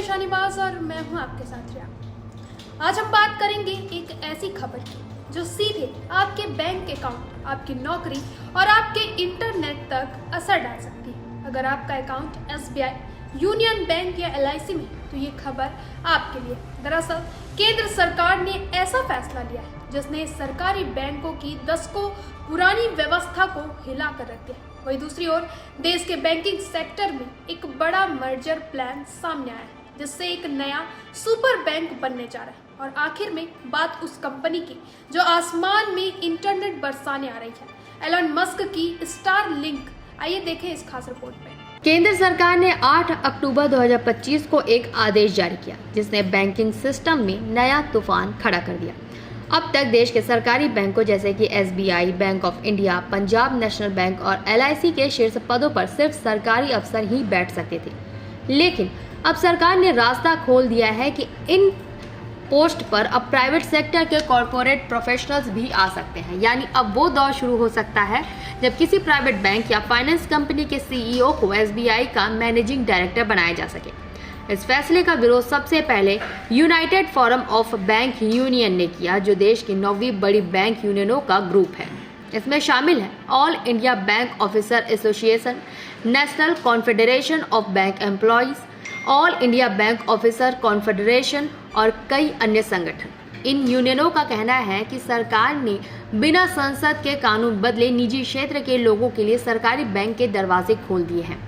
निशानीबाज और मैं हूं आपके साथ रिया। आज हम बात करेंगे एक ऐसी खबर की जो सीधे आपके बैंक अकाउंट, आपकी नौकरी और आपके इंटरनेट तक असर डाल सकती है। अगर आपका अकाउंट एसबीआई, यूनियन बैंक या एलआईसी में, तो ये खबर आपके लिए। दरअसल केंद्र सरकार ने ऐसा फैसला लिया है जिसने सरकारी बैंकों की दशकों पुरानी व्यवस्था को हिला कर रख दिया। वहीं दूसरी ओर देश के बैंकिंग सेक्टर में एक बड़ा मर्जर प्लान सामने आया है जिससे एक नया सुपर बैंक बनने जा रहा है। और आखिर में बात उस कंपनी की जो आसमान में इंटरनेट बरसाने आ रही है, एलन मस्क की स्टारलिंक। आइए देखें इस खास रिपोर्ट में। केंद्र सरकार ने 8 अक्टूबर 2025 को एक आदेश जारी किया जिसने बैंकिंग सिस्टम में नया तूफान खड़ा कर दिया। अब तक देश के सरकारी बैंकों जैसे कि SBI, bank of India, Punjab national bank और एलआईसी के शीर्ष पदों पर सिर्फ सरकारी अफसर ही बैठ सकते थे, लेकिन अब सरकार ने रास्ता खोल दिया है कि इन पोस्ट पर अब प्राइवेट सेक्टर के कॉरपोरेट प्रोफेशनल्स भी आ सकते हैं। यानी अब वो दौर शुरू हो सकता है जब किसी प्राइवेट बैंक या फाइनेंस कंपनी के सीईओ को एसबीआई का मैनेजिंग डायरेक्टर बनाया जा सके। इस फैसले का विरोध सबसे पहले United forum of bank union ने किया, जो देश की 9वीं बड़ी बैंक यूनियनों का ग्रुप है। इसमें शामिल है all India bank officer association, national confederation of bank employees, all India bank officer confederation और कई अन्य संगठन। इन यूनियनों का कहना है कि सरकार ने बिना संसद के कानून बदले निजी क्षेत्र के लोगों के लिए सरकारी बैंक के दरवाजे खोल दिए हैं।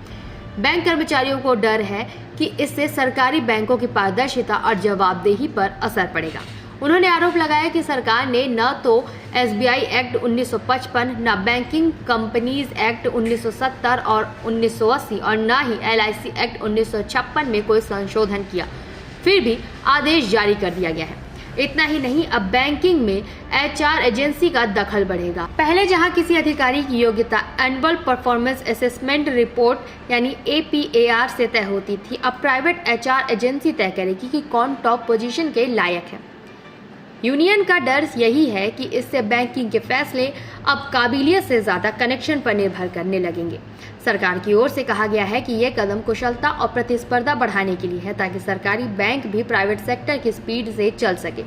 बैंक कर्मचारियों को डर है कि इससे सरकारी बैंकों की पारदर्शिता और जवाबदेही पर असर पड़ेगा। उन्होंने आरोप लगाया कि सरकार ने न तो एसबीआई एक्ट 1955, न बैंकिंग कंपनीज एक्ट 1970 और 1980 और न ही एलआईसी एक्ट 1956 में कोई संशोधन किया, फिर भी आदेश जारी कर दिया गया है। इतना ही नहीं, अब बैंकिंग में एचआर एजेंसी का दखल बढ़ेगा। पहले जहां किसी अधिकारी की योग्यता एनुअल परफॉर्मेंस असेसमेंट रिपोर्ट यानी एपीएआर से तय होती थी, अब प्राइवेट एचआर एजेंसी तय करेगी कि कौन टॉप पोजीशन के लायक है। यूनियन का डर यही है कि इससे बैंकिंग के फैसले अब काबिलियत से ज्यादा कनेक्शन पर निर्भर करने लगेंगे। सरकार की ओर से कहा गया है कि यह कदम कुशलता और प्रतिस्पर्धा बढ़ाने के लिए है ताकि सरकारी बैंक भी प्राइवेट सेक्टर की स्पीड से चल सके।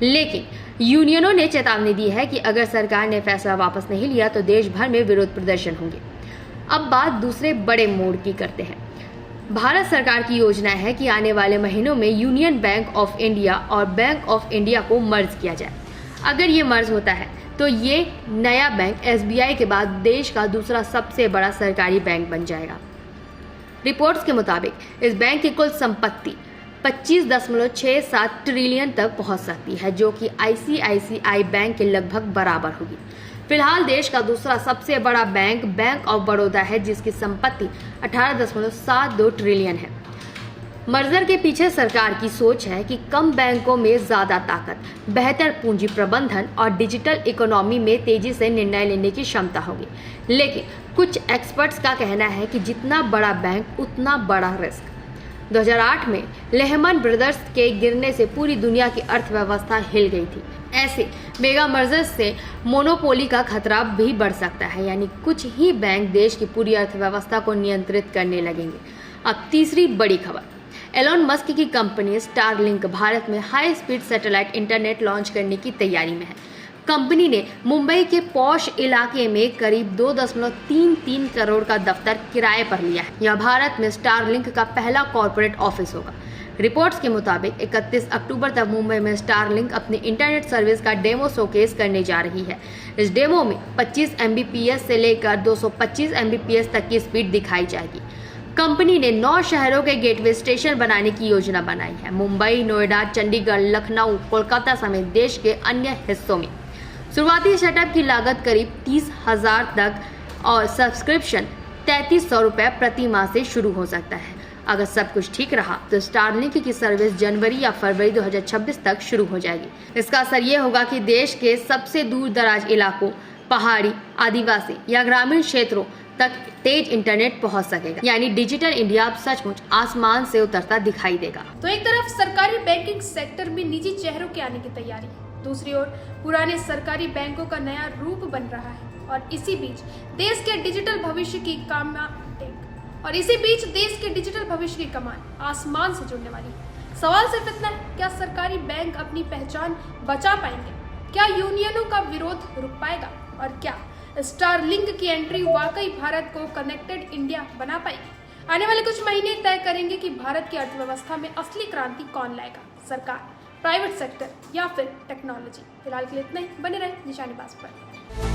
लेकिन यूनियनों ने चेतावनी दी है कि अगर सरकार ने फैसला वापस नहीं लिया तो देश भर में विरोध प्रदर्शन होंगे। अब बात दूसरे बड़े मोड़ की करते हैं। भारत सरकार की योजना है कि आने वाले महीनों में यूनियन बैंक ऑफ इंडिया और बैंक ऑफ इंडिया को मर्ज किया जाए। अगर ये मर्ज होता है तो ये नया बैंक एसबीआई के बाद देश का दूसरा सबसे बड़ा सरकारी बैंक बन जाएगा। रिपोर्ट्स के मुताबिक इस बैंक की कुल संपत्ति 25.67 ट्रिलियन तक पहुंच सकती है, जो कि आईसीआईसीआई बैंक के लगभग बराबर होगी। फिलहाल देश का दूसरा सबसे बड़ा बैंक बैंक ऑफ बड़ौदा है, जिसकी संपत्ति 18.72 ट्रिलियन है। मर्जर के पीछे सरकार की सोच है कि कम बैंकों में ज्यादा ताकत, बेहतर पूंजी प्रबंधन और डिजिटल इकोनॉमी में तेजी से निर्णय लेने की क्षमता होगी। लेकिन कुछ एक्सपर्ट्स का कहना है कि जितना बड़ा बैंक उतना बड़ा रिस्क। 2008 में लेहमन ब्रदर्स के गिरने से पूरी दुनिया की अर्थव्यवस्था हिल गई थी। ऐसे मेगा मर्जर्स से मोनोपोली का खतरा भी बढ़ सकता है, यानी कुछ ही बैंक देश की पूरी अर्थव्यवस्था को नियंत्रित करने लगेंगे। अब तीसरी बड़ी खबर, एलन मस्क की कंपनी स्टारलिंक भारत में high speed satellite internet launch करने की तैयारी में है। कंपनी ने मुंबई के पॉश इलाके में करीब 2.33 करोड़ का दफ्तर किराए पर लिया है। यह भारत में स्टारलिंक का पहला कॉर्पोरेट ऑफिस होगा। रिपोर्ट्स के मुताबिक 31 अक्टूबर तक मुंबई में स्टारलिंक अपनी इंटरनेट सर्विस का डेमो शोकेस करने जा रही है। इस डेमो में 25 Mbps से लेकर 225 Mbps तक की स्पीड दिखाई जाएगी। कंपनी ने 9 शहरों के गेटवे स्टेशन बनाने की योजना बनाई है। मुंबई, नोएडा, चंडीगढ़, लखनऊ, कोलकाता समेत देश के अन्य हिस्सों में। शुरुआती सेटअप की लागत करीब 30,000 तक और सब्सक्रिप्शन 3300 रुपये प्रति माह से शुरू हो सकता है। अगर सब कुछ ठीक रहा तो स्टारलिंक की सर्विस जनवरी या फरवरी 2026 तक शुरू हो जाएगी। इसका असर ये होगा कि देश के सबसे दूर दराज इलाकों, पहाड़ी, आदिवासी या ग्रामीण क्षेत्रों तक तेज इंटरनेट पहुंच सकेगा। यानी डिजिटल इंडिया अब सचमुच आसमान से उतरता दिखाई देगा। तो एक तरफ सरकारी बैंकिंग सेक्टर में निजी चेहरों के आने की तैयारी, दूसरी ओर पुराने सरकारी बैंकों का नया रूप बन रहा है। और इसी बीच देश के डिजिटल भविष्य की कामना और इसी बीच देश के डिजिटल भविष्य की कमान आसमान से जुड़ने वाली है। सवाल सिर्फ इतना है, क्या सरकारी बैंक अपनी पहचान बचा पाएंगे? क्या यूनियनों का विरोध रुक पाएगा? और क्या स्टारलिंक की एंट्री वाकई भारत को कनेक्टेड इंडिया बना पाएगी? आने वाले कुछ महीने तय करेंगे कि भारत की अर्थव्यवस्था में असली क्रांति कौन लाएगा, सरकार, प्राइवेट सेक्टर या फिर टेक्नोलॉजी। फिलहाल के लिए इतना ही, बने रहे निशानेबाज पर।